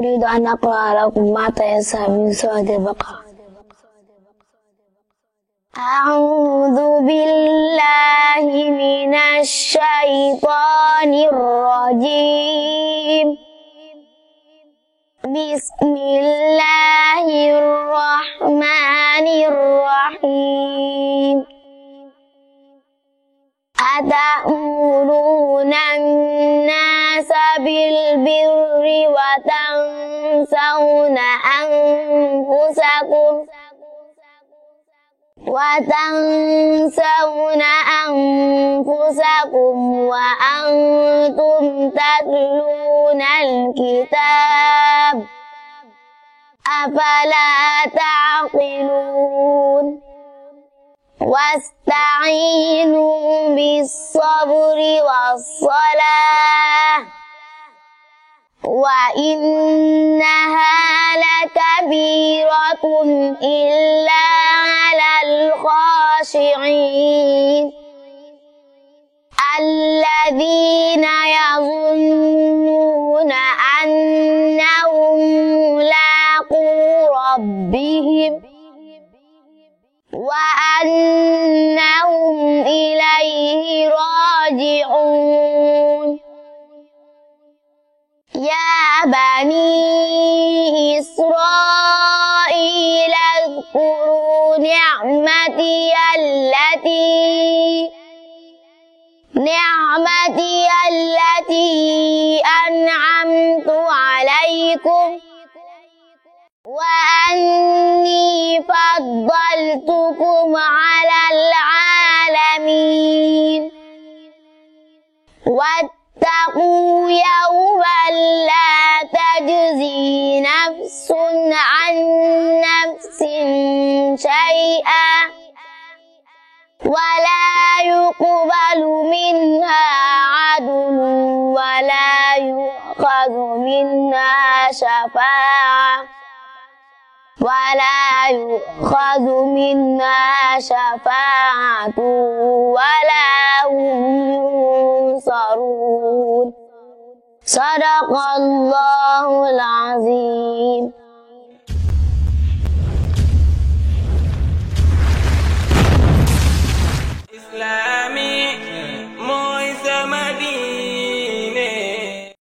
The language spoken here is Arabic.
أريد أن أقرأ لكم ما تيسر من سورة البقرة. أعوذ بالله من الشيطان الرجيم. بسم الله الرحمن الرحيم. أتأمرون الناس بالبر وتنسون أنفسكم وأنتم تتلون الكتاب أفلا تعقلون واستعينوا بالصبر والصلاة وإنها لكبيرة إلا على الخاشعين الذين يظنون أنهم ملاقو ربهم وأنهم إليه راجعون. يا بني إسرائيل اذكروا نعمتي التي أنعمت عليكم وأني فضلتكم على العالمين. واتقوا يوما لا تجزي نفس عن نفس شيئا ولا يقبل منها عدل ولا يؤخذ منها شفاعة ولا هم ينصرون. صدق الله العظيم. إسلام